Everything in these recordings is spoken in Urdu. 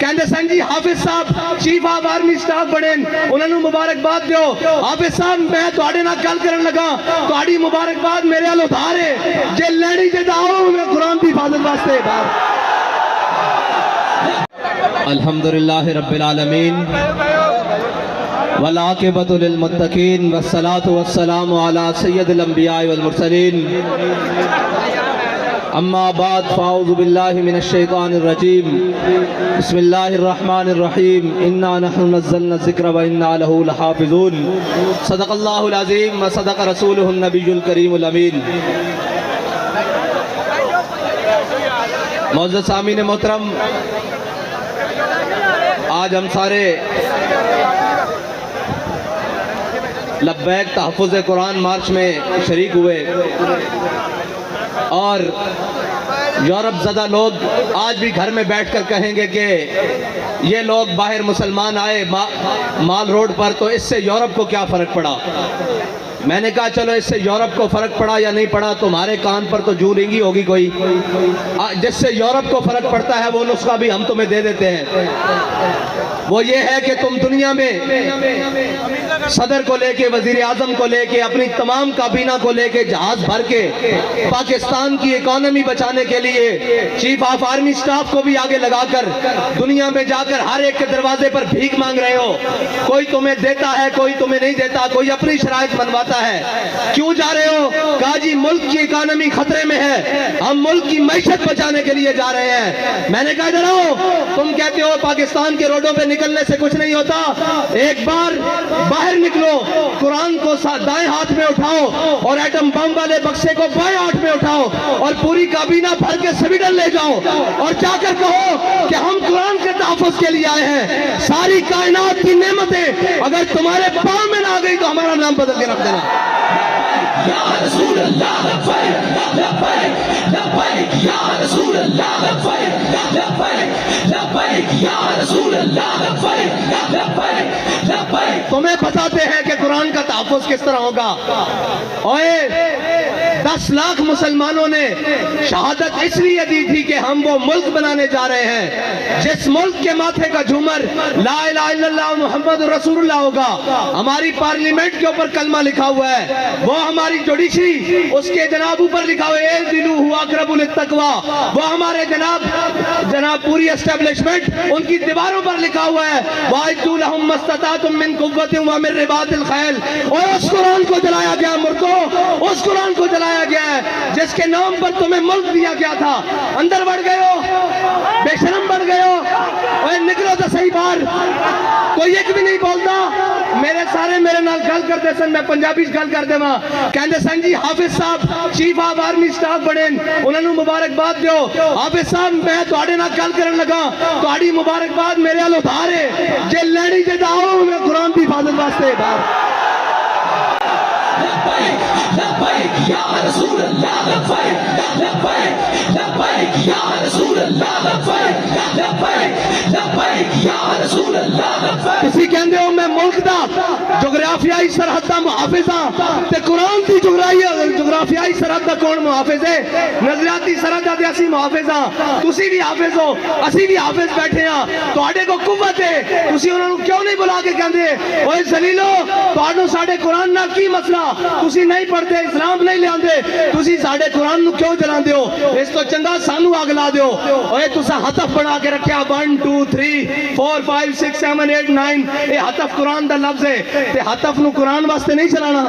کہندے سن جی حافظ صاحب چیف آف آرمی سٹاف بنے انہوں نے مبارکباد دیو حافظ صاحب میں تواڈے نال گل کرن لگا تواڈی مبارکباد میرے ال ادھار ہے جے لڑی تے آؤ میں قرآن دی حفاظت واسطے الحمدللہ رب العالمین والعاقبۃ للمتقین والصلاة والسلام علی سید الانبیاء والمرسلین اما بعد فاعوذ باللہ من الشیطان الرجیم بسم اللہ الرحمن الرحیم انا نحن نزلنا الذکر وانا لہ لحافظون صدق اللہ العظیم وصدق رسولہ النبی الکریم الامین معزز سامعین محترم آج ہم سارے لبیک تحفظ قرآن مارچ میں شریک ہوئے اور یورپ زدہ لوگ آج بھی گھر میں بیٹھ کر کہیں گے کہ یہ لوگ باہر مسلمان آئے مال روڈ پر تو اس سے یورپ کو کیا فرق پڑا. میں نے کہا چلو اس سے یورپ کو فرق پڑا یا نہیں پڑا تمہارے کان پر تو جو رنگی ہوگی کوئی جس سے یورپ کو فرق پڑتا ہے وہ نسخہ بھی ہم تمہیں دے دیتے ہیں. وہ یہ ہے کہ تم دنیا میں صدر کو لے کے وزیر اعظم کو لے کے اپنی تمام کابینہ کو لے کے جہاز بھر کے پاکستان کی اکانومی بچانے کے لیے چیف آف آرمی سٹاف کو بھی آگے لگا کر دنیا میں جا کر ہر ایک کے دروازے پر بھیک مانگ رہے ہو. کوئی تمہیں دیتا ہے کوئی تمہیں نہیں دیتا کوئی اپنی شرائط منواتا ہے. کیوں جا رہے ہو؟ کہا جی ملک کی اکانومی خطرے میں ہے ہم ملک کی معیشت بچانے کے لیے جا رہے ہیں. میں نے کہا ادھر آؤ تم کہتے ہو پاکستان کے روڈوں پہ نکلنے سے کچھ نہیں ہوتا. ایک بار باہر نکلو قرآن کو دائیں ہاتھ میں اٹھاؤ اور ایٹم بم والے بکسے کو بائیں ہاتھ میں اٹھاؤ اور پوری کابینہ بھر کے سویڈن لے جاؤ اور جا کر کہو کہ ہم قرآن کے تحفظ کے لیے آئے ہیں. ساری کائنات کی نعمتیں اگر تمہارے پاؤں میں نہ آ گئی تو ہمارا نام بدل کے رکھ دینا. یا رسول اللہ لبیک لبیک لبیک یا رسول اللہ لبیک لبیک لبیک یا رسول اللہ لبیک لبیک لبیک. تمہیں بتاتے ہیں کہ قرآن کا تحفظ کس طرح ہوگا. اوئے 10 لاکھ مسلمانوں نے شہادت اس لیے دی تھی کہ ہم وہ ملک بنانے جا رہے ہیں جس ملک کے ماتھے کا جھومر لا الہ الا اللہ محمد رسول اللہ ہوگا. ہماری پارلیمنٹ کے اوپر کلمہ لکھا ہوا ہے وہ ہماری جوڈیشری اس کے جناب اوپر لکھا ہوا ہے اعدلوا هو اقرب للتقوی وہ ہمارے جناب پوری اسٹیبلشمنٹ ان کی دیواروں پر لکھا ہوا ہے وَاعِدُّوا لَهُم مَّا اسْتَطَعْتُم مِّن قُوَّةٍ وَمِن رِّبَاطِ الْخَيْلِ. اور اس قرآن کو جلایا گیا مردوں اس قرآن کو جلایا گیا ہے جس کے نام پر تمہیں ملک دیا گیا تھا. اندر بڑھ گئے ہو بے شرم بڑھ گئے ہو. اوے نکلو تو صحیح باہر. کوئی ایک بھی نہیں بولتا. میرے سارے میرے نال گل کرتے سن میں پنجابی گل کر دے ماں کہندے سن جی حافظ صاحب چیف آف آرمی سٹاف بنے انہوں نے مبارکباد دیو حافظ صاحب میں تواڈے نال گل کرن لگا تواڈی مبارکباد میرے ال ادھار ہے جے لڑی تے آؤ میں قرآن دی حفاظت واسطے باہر. لبیک لبیک یا رسول اللہ لبیک لبیک لبیک یا رسول اللہ لبیک لبیک لبیک یا رسول اللہ لبیک. تسی کہندے ہو میں ملک دا جغرافیائی سرحد دا محافظ ہاں تے قرآن دی جغرافیائی سرحد دا کون محافظ ہے؟ نظریاتی سرحد دا اسی محافظ ہاں. تسی بھی حافظ ہو اسی بھی حافظ بیٹھے ہاں تواڈے کو قوت ہے تسی انہاں نوں کیوں نہیں بلا کے کہندے اوئے ذلیلو تواڈوں ساڈے قرآن نال کی مسئلہ تسی نہیں پڑھتے اسلام نہیں لے آندے تسی ساڈے قرآن نو کیوں جلاندے ہو. اس تو چنگا سانو اگ لا دیو. اوئے تساں ہتف بنا کے رکھیا 1 2 3 4 5 6 7 8 9 اے ہتف قرآن دا لفظ ہے تے ہتف نو قرآن واسطے نہیں چلانا.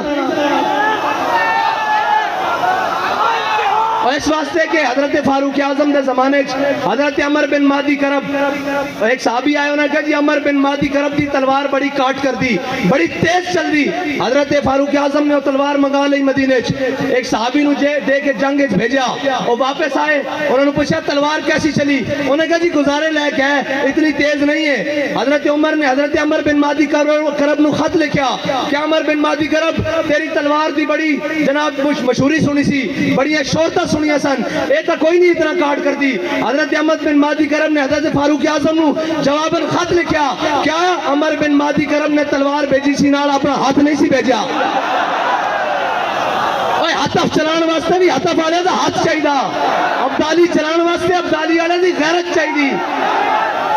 اور اس واسطے کہ حضرت فاروق اعظم دے زمانے حضرت عمر بن مادی کرب ایک صحابی آئے انہوں نے کہا جی عمر بن مادی کرب دی تلوار بڑی کاٹ کر دی بڑی تیز چل دی. حضرت فاروق اعظم نے وہ تلوار منگا لی مدینے ایک صحابی نو دے کے جنگ بھیجا وہ واپس آئے انہوں نے پوچھا تلوار کیسی چلی انہوں نے کہا جی گزارے لے کے ہے اتنی تیز نہیں ہے. حضرت عمر نے حضرت عمر بن مادی کرب نو خط لکھیا کہ عمر بن مادی کرب تیری تلوار دی بڑی جناب مشہوری سنی سی بڑی شہرت سنیا سن اے تا کوئی نہیں اتنا کاٹ کر دی. حضرت احمد بن مادی کرم نے حضرت فاروق اعظم نو جواباً خط لکھیا کیا عمر بن مادی کرم نے تلوار بھیجی سی نال اپنا ہاتھ نہیں سی بھیجا. اوے ہتف چلان واسطے بھی ہتف والے دا ہاتھ چاہیے ابدالی چلان واسطے ابدالی والے دی غیرت چاہیے.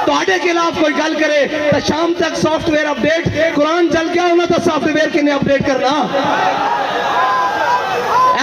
ਤੁਹਾਡੇ ਖਿਲਾਫ ਕੋਈ ਗੱਲ ਕਰੇ ਤਾਂ ਸ਼ਾਮ ਤੱਕ ਸੌਫਟਵੇਅਰ ਅਪਡੇਟ, ਕੁਰਾਨ ਚੱਲ ਗਿਆ ਉਹਨਾਂ ਦਾ ਸੌਫਟਵੇਅਰ ਕਿਨੇ ਅਪਡੇਟ ਕਰਨਾ?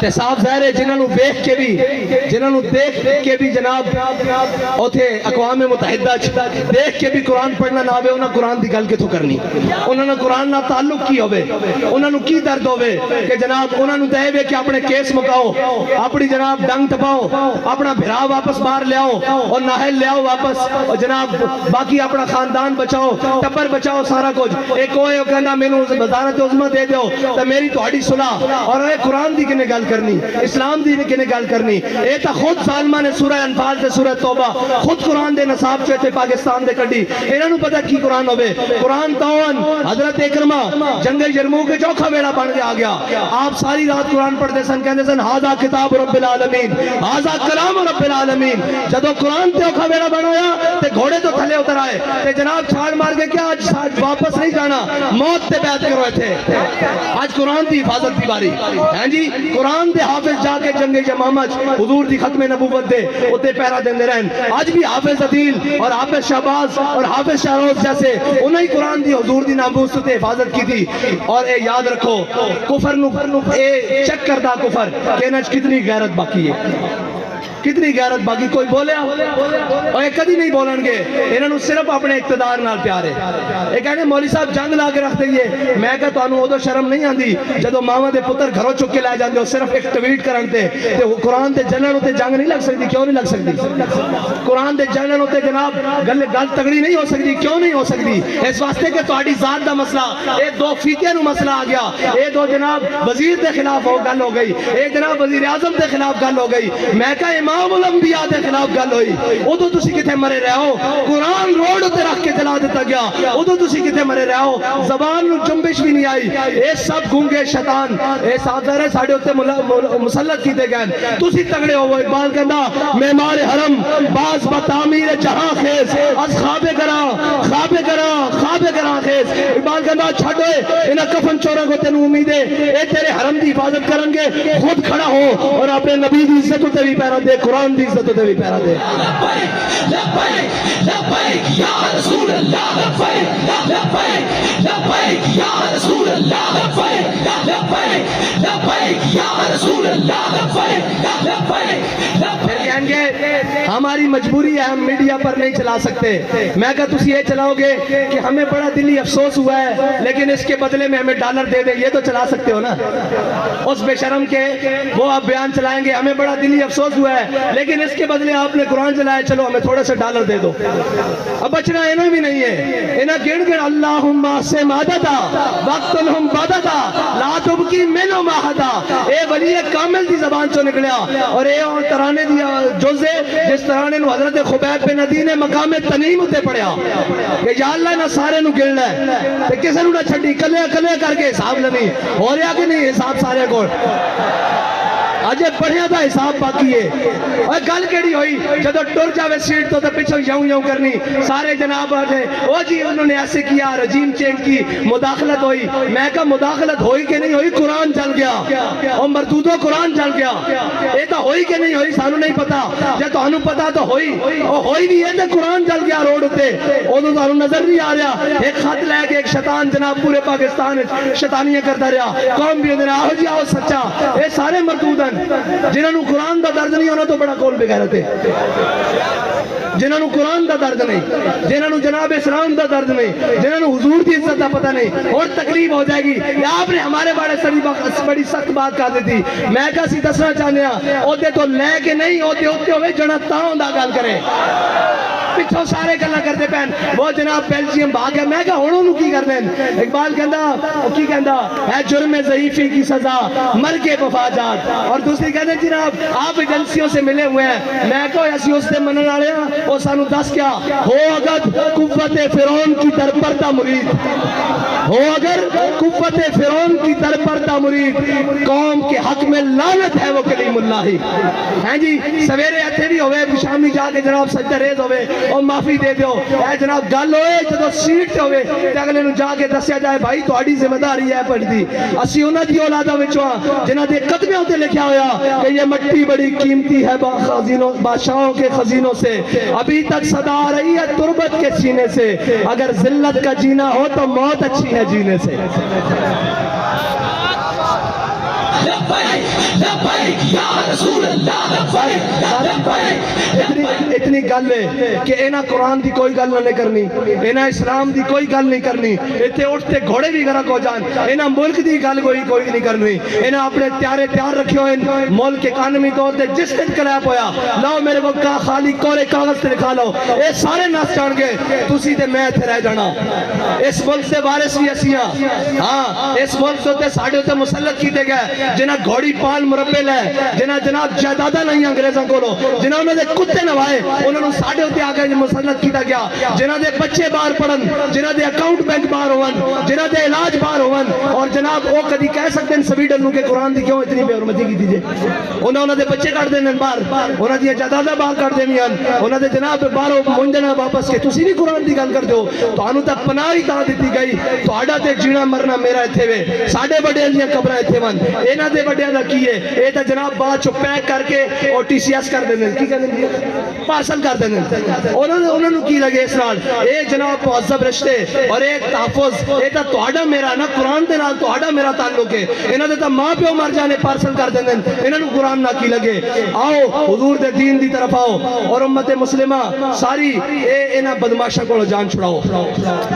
تے صاحب ظاہر ہے جنہوں نے دیکھ کے بھی جناب اوتھے اقوام متحدہ دیکھ کے بھی قرآن پڑھنا نہ آوے انہاں قرآن دی گل کتھوں کرنی انہاں نے قرآن نہ تعلق کی ہوئے انہاں نے کی درد ہوئے کہ جناب انہاں نے دے کہ اپنے کیس مکاؤ اپنی جناب ڈنگ ٹپاؤ اپنا بھرا واپس باہر لے آؤ اور ناہل لے آؤ واپس اور جناب باقی اپنا خاندان بچاؤ ٹبر بچاؤ سارا کچھ ایک ہوئے وہ کہنا میں نے وزارت عظمہ دے دیو تو میری تہاڈی صلح اور اے قرآن دی کنے گل کرنی اسلام دی کنے گل کرنی اے تا خود ظالمہ نے سورہ انفال تے سورہ توبہ خود قرآن دے نصاب چوتے پاکستان دے کڈی انہاں نوں پتہ کی قرآن ہوے قرآن تاون حضرت اکرمہ جنگ یرموک کے چوکھا بیڑا بن کے آ گیا آپ ساری رات قرآن پڑھتے سن کہندے سن ھذا کتاب رب العالمین ھذا کلام رب العالمین جدو قرآن تے اوکھا بیڑا بنایا تے گھوڑے تو تھلے اتر آئے تے جناب چھاڑ مار کے کیا آج واپس نہیں جانا موت تے بیعت کرو تھے آج قرآن دی حفاظت دی باری ہیں جی قرآن دے حافظ جا کے جنگ یمامہ حضور دی ختم نبوت دے اتے پیرا دیندے رہن آج بھی حافظ عدیل اور حافظ شہباز اور حافظ شہروز جیسے انہیں ہی قرآن دی حضور دی ناموس تے حفاظت کی تھی اور اے یاد رکھو کفر اے چیک کردہ کفر کہنا کتنی غیرت باقی ہے کتنی غیرت باقی کوئی بولیا اور ایک کدی نہیں بولن گے انہوں نے صرف اپنے اقتدار نال پیار ہے ایک کہنے مولوی صاحب جنگ لا کے رکھ دئیے میں کہا تو انہوں ادو شرم نہیں آندی جدو ماما دے پتر گھروں چک کے لائے جاندے ہو صرف ایک ٹویٹ کرن تے قرآن دے جنن ہوتے جنگ نہیں لگ سکتی کیوں نہیں لگ سکتی قرآن دے جنن ہوتے جناب گل تگڑی نہیں ہو سکتی کیوں نہیں ہو سکتی اس واسطے کہ تہاڈی ذات دا مسئلہ اے دو فیتیاں نو مسئلہ آ گیا اے دو جناب وزیر دے خلاف ہو گل ہو گئی اے جناب وزیر اعظم دے خلاف گل ہو گئی میں کہا امام الانبیاء دے خلاف گل ہوئی ادو تسی کتے مرے رہے ہو قرآن روڈ تے رکھ کے جلا دیتا گیا ادو تسی کتے مرے رہے ہو زبان نو جنبش بھی نہیں آئی اے سب گونگے شیطان اے سادر ہے ساڑھے ہوتے مسلط کیتے گئے تسی تگڑے ہو اقبال کہندا معمار حرم باز بتعمیر جہاں خیز از خواب گراں خیز اقبال کہندا چھڑوئے انہا کفن چورا کو تینو امید ہے اے تیرے حرم دی حفاظت کرن گے خود کھڑا ہو اور اپنے نبی دی عزت تے بھی پیرا دے قرآن دی عزت تے بھی پیرا دے لبیک لبیک یا رسول اللہ لبیک لبیک لبیک یا رسول اللہ لبیک لبیک لبیک یا رسول اللہ لبیک لبیک پھر کہیں گے ہماری مجبوری ہے ہم میڈیا پر نہیں چلا سکتے میں کہا تسی یہ چلاؤ گے کہ ہمیں بڑا دلی افسوس ہوا ہے لیکن اس کے بدلے میں ہمیں ڈالر دے دیں یہ تو چلا سکتے ہو نا اس بے شرم کے وہ آپ بیان چلائیں گے ہمیں بڑا دلی افسوس ہوا ہے لیکن اس کے بدلے آپ نے قرآن چلایا چلو ہمیں تھوڑا سا ڈالر دے دو اب بچنا انہیں بھی نہیں ہے انہیں گن گن اللہم سے مادتا وقت الہم بادتا لا تبکی منو ماہتا اے ولی کامل دی زبان چو نکلیا اور اے ترانے دی جوزے جس ترانے نو حضرت خبیب بن عدی نے مقام تنیم ہوتے پڑھیا کہ یا اللہ نہ سارے نو گلنا ہے کہ کسے نو نہ چھڑی کلے کلے کر کے حساب لنی ہو رہا کہ نہیں حساب سارے کو آجے پڑھیا تھا حساب باقی ہے اور گل کیڑی ہوئی جدو ٹر جاوے سیٹ تو پچھو یوں کرنی سارے جناب آجے وہ جی انہوں نے ایسے کیا رجیم چینج کی مداخلت ہوئی میں کہا مداخلت ہوئی کہ نہیں ہوئی قرآن جل گیا اور مردودو قرآن جل گیا اے تو ہوئی کہ نہیں ہوئی سانو نہیں پتا جب تو انہوں پتا تو ہوئی اور ہوئی بھی ہے تو قرآن جل گیا روڈ ہوتے وہ تو انہوں نظر نہیں آ رہا ایک خط لے کے ایک شیطان جناب پورے پاکستان شیطانیاں کرتا رہا قوم بھی ہوتے آہو جی آہو سچا اے سارے مردودن جنہوں نے قرآن دا درد نہیں ہونا تو بڑا کول بغیرت ہے جنہوں نے قرآن دا درد نہیں جنہوں نے جناب اسلام دا درد نہیں جنہوں نے حضور دی عزت دا پتہ نہیں اور تکلیف ہو جائے گی یا آپ نے ہمارے بڑی سخت بات کہا دی تھی میں کہا سی دسنا چاہنے ہاں اوتے تو لے کے نہیں اوتے ہوئے جنہ تاؤں دا گل کریں پچھو سارے گلہ کرتے پہن وہ جناب بیلجیم بھاگ گیا میں کہا ہونوں نو کی کر دیں اقبال کہندا ہے جرم ضعیفی کی سزا مر کے مفاجات اور دوسری کہتے ہیں جناب آپ ایجنسیوں سے ملے ہوئے ہیں میں کہو ایسی اس سے منن آ رہے ہیں وہ سانو دس کیا ہو اگر قوت فرعون کی در پردہ مرید ہو اگر قوت فرعون کی در پردہ مرید قوم کے حق میں لعنت ہے وہ کلیم اللہ ہی ہیں جی سویرے اتھے بھی ہوئے شامی جا کے جناب سجدہ ریز ہوئے اور معافی دے دیو اے جناب گل ہوئے جدو سیٹ ہوئے تے اگلے نو جا کے دسیا جائے بھائی تہاڈی ذمہ داری ہے پڑھ دی اسی انہاں دی اولاداں وچوں جنہاں دے قدموں تے لکھیا ہویا کہ یہ مٹی بڑی قیمتی ہے بادشاہوں کے خزینوں سے ابھی تک صدا آ رہی ہے تربت کے سینے سے اگر ذلت کا جینا ہو تو موت اچھی ہے جینے سے لبیک لبیک یا رسول اللہ لبیک لبیک. اتنی گل ہے کہ انہاں قرآن دی کوئی گل نہیں کرنی, انہاں اسلام دی کوئی گل نہیں کرنی, اتنے اٹھتے گھوڑے بھی غرق ہو جان, انہاں ملک دی گل کوئی نہیں کرنی, انہاں اپنے تیار رکھے ہوئے ملک اکانومی طور تے جس انقلاب ہویا لاؤ میرے کو خالی کورے کاغذ تے لکھا لو, اے سارے نس جان گے, تسی تے میں اتنے رہ جانا. اس ملک سے وارث بھی اسیاں, ہاں اس ملک سے ساڑھے ہوتے مسلط کیتے گئے جنہاں گھوڑی پال مربے لے, جنہاں جناب جائیداداں نہیں انگریزاں کولو, جنہاں انہوں نے کتے نوائے انہوں نے ساڑھے ہوتے آگے مسلط کیتا گیا, جنہاں دے بچے باہر پڑھن, جنہاں دے اکاؤنٹ بینک باہر ہون, جنہاں دے علاج باہر ہون, اور جناب وہ کدی کہہ سکتے ہیں سویڈن نو کہ قرآن دی کیوں اتنی بے حرمتی کی دیجئے, انہوں دے بچے کٹ دینے باہر, انہوں دے جائیداداں باہر کٹ دینی ہیں, انہوں دے جناب باہروں منجنا واپس کے تسی نہیں قرآن دی گل کر دو, تو انہوں تے پناہ ہی تا دیتی گئی, تو آڈا تے جینا مرنا میرا اتھے وے, ساڑھے بڑے دیاں قبرہ اتھے ون, اینا دے بڑے دا کیے, اے تا جناب بات چو پیک کر کے اور ٹی سی ایس کر دینے, کی کر دینے پارسل کر دینے, انہوں نے کی لگے اس نال, اے جناب معذب رشتے اور اے تحفظ, اے تا توڑا میرا نا قرآن دے نال توڑا میرا تعلق ہے, انہوں نے تا ماں پیو مر جانے پارسل کر دینے, انہوں نے قرآن نہ کی لگے. آؤ حضور دے دین دی طرف آؤ اور امت مسلمہ ساری اے انہاں بدماشاں کو جان چھڑاؤ,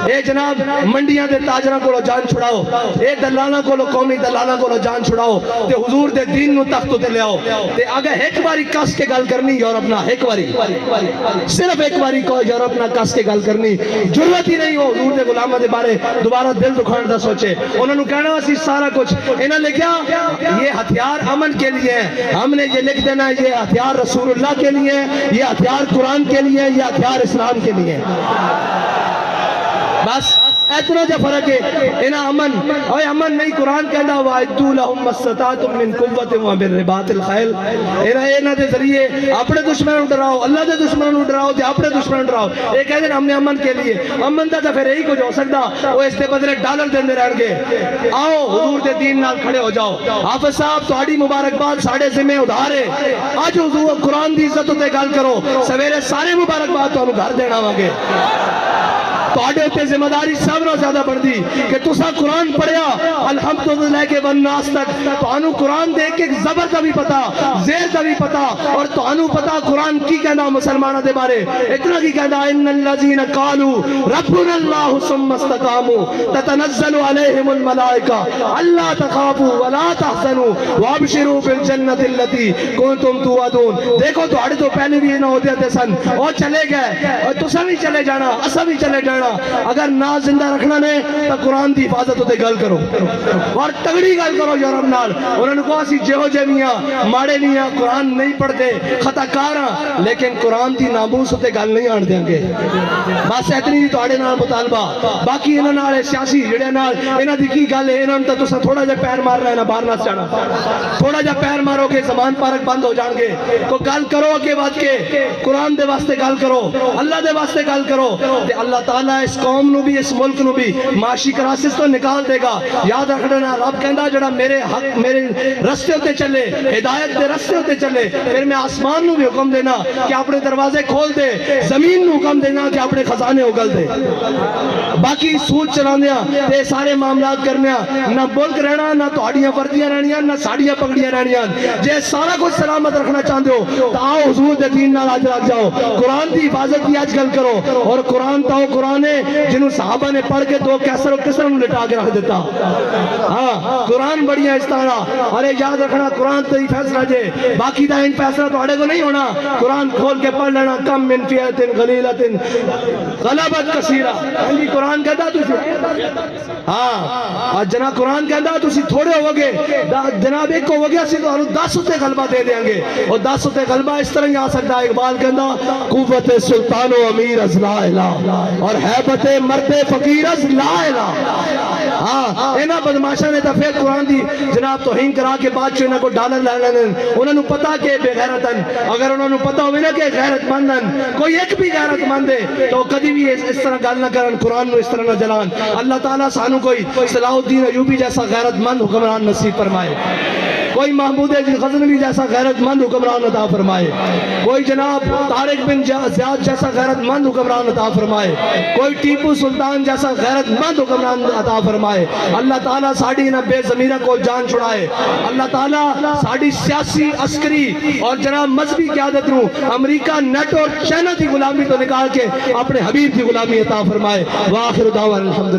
اے جناب منڈیاں دے تاجراں کو جان چھڑاؤ, اے دلالاں کو قومی دلالاں کو جان چھڑاؤ, تے حضور دے دین نو تخت تے لے آؤ. تے اگر ایک باری کس کے گل کرنی یورپ نہ, ایک باری صرف ایک باری کو یورپ نہ کس کے گل کرنی, ضرورت ہی نہیں ہو حضور دے غلاماں دے بارے دوبارہ دل دکھان دا سوچے, انہوں نے کہنا اسی سارا کچھ انہوں نے لکھا یہ ہتھیار امن کے لیے ہے, ہم نے یہ لکھ دینا یہ ہتھیار رسول اللہ کے لیے, یہ ہتھیار قرآن کے لیے, یہ ہتھیار اسلام کے لیے, بس اتنا جا فرق ہے. انہا امن, اوہ امن نہیں, قرآن کہنا وَعِدُّوا لَهُمْ مَا اسْتَطَعْتُم مِّن قُوَّةٍ وَمِن رِّبَاطِ الْخَيْلِ, انہا دے ذریعے اپنے دشمنوں ڈراؤ, اللہ دے دشمنوں ڈراؤ تے اپنے دشمنوں ڈراؤ. یہ کہتے ہیں ہم نے امن کے لیے, امن دا پھر یہی کچھ ہو سکتا, وہ اس دے بدلے ڈالر دیندے رہن گے. آؤ حضور دے دین نال کھڑے ہو جاؤ. حافظ صاحب تہاڈی مبارکباد ساڑھے ذمہ ادھار ہے, آج حضور قرآن دی عزت تے گل کرو, سویرے سارے مبارکباد تانوں گھر دینا وانگے. تو آڈے ہوتے ذمہ داری سب نہ زیادہ بڑھ دی کہ تسا قرآن پڑھیا الحمدللہ کے والناس تک, تو آنو قرآن دیکھ کے زبر کا بھی پتا, زیر کا بھی پتا, اور تو آنو پتا قرآن کی کہنا مسلمانہ دے بارے, اتنا کی کہنا ان الذین قالوا ربنا اللہ ثم استقاموا تتنزل علیہم الملائکہ اللہ تخافوا ولا تحزنوا وابشروا بالجنت التي کنتم توعدون. دیکھو تو آڑے تو پہلے بھی نہ ہوتے تھے سن, اور چلے گئے, اور تسا بھی چلے جانا, اسا بھی چلے جانا. اگر نہ زندہ رکھنا نے تو قرآن دی حفاظت ہوتے گل کرو, اور تگڑی گل کرو یورپ نال. انہوں نے کہا اسی جہو جے میاں ماڑے میاں قرآن نہیں پڑھتے خطا کاراں, لیکن قرآن دی ناموس ہوتے گل نہیں آن دیں گے. بس اتنی دی توڑے نال مطالبہ, باقی انہوں نال سیاسی جڑے نال انہوں دی کی گل ہے, انہوں نے تو تسا تھوڑا جا پیر مار رہے ہیں, باہر نہ جانا, تھوڑا جا پیر مارو گے زمان پارک بند ہو جان گے. تو گل کرو اگے بات کے, قرآن دے واسطے گل کرو, اللہ دے واسطے گل کرو, تے اللہ تعالیٰ اس قوم نو بھی اس ملک نو بھی معاشی کراسس تو نکال دے گا. یاد رکھنا رب کہندا جڑا میرے حق میرے رستے ہوتے چلے, ہدایت دے رستے ہوتے چلے, پھر میں آسمان نو بھی حکم دینا کہ اپنے دروازے کھول دے, زمین نو حکم دینا کہ اپنے خزانے اگل دے. باقی سوچ چلاندیاں تے سارے معاملات کرنیاں, نہ ملک رہنا, نہ تہاڈیاں وردیاں رہنیاں, نہ ساڑیاں پگڑیاں رہنیاں. جے سارا کچھ سلامت رکھنا چاہتے ہو تو آؤ حضور دے دین نال آج لگ جاؤ, قرآن دی حفاظت کی آج گل کرو. اور قرآن تاؤ قرآن ہے جنہوں صحابہ نے پڑھ کے دو کیسر و کسر نے لٹا کے رکھ دیتا. ہاں قرآن بڑی ہے اس طرح, ارے یاد رکھنا قرآن تو ہی فیصلہ جے, باقی دا ان فیصلہ تو آڑے کو نہیں ہونا. قرآن کھول کے پڑھ لینا, کم من فیعت غلیلت غلبت کثیرہ. قرآن کہتا تجھے, ہاں جناب قرآن کہتا تجھے تھوڑے ہو گے, جناب ایک ہو گیا سی تو 10 ہوتے غلبہ دے دیں گے, اور 10 ہوتے غلبہ اس طرح ہی آ سکتا ہے. اقبال کہتا قوت سلطان و امیر از لا الہ, اور حیبت مرد فقیر از لا الہ. ہاں اینا بدماشا نے تفید قرآن دی جناب توہین کرا کے بعد چو انہوں کو ڈالر لائنن, انہوں نے پتا کہ بے غیرتن, اگر انہوں نے پتا ہوئے نا کہ غیرت مندن, کوئی ایک بھی غیرت مند ہے تو کدی بھی اس طرح گل نہ کرن, قرآن نو اس طرح نہ جلان. اللہ تعالیٰ سانو کوئی صلاح الدین ایوبی جیسا غیرت مند حکمران نصیب فرمائے. کوئی محمود غزنوی جیسا غیرت مند حکمران عطا فرمائے، کوئی جناب طارق بن زیاد جیسا غیرت مند حکمران عطا فرمائے، کوئی ٹیپو سلطان جیسا غیرت مند حکمران عطا فرمائے۔ اللہ تعالیٰ ساڑی نہ بے ضمیرہ کو جان چھڑائے، اللہ تعالیٰ ساڑی سیاسی عسکری اور جناب مذہبی قیادت نو امریکہ نیٹ اور چائنا کی غلامی تو نکال کے اپنے حبیب کی غلامی عطا فرمائے۔ وآخر دعوانا الحمدللہ۔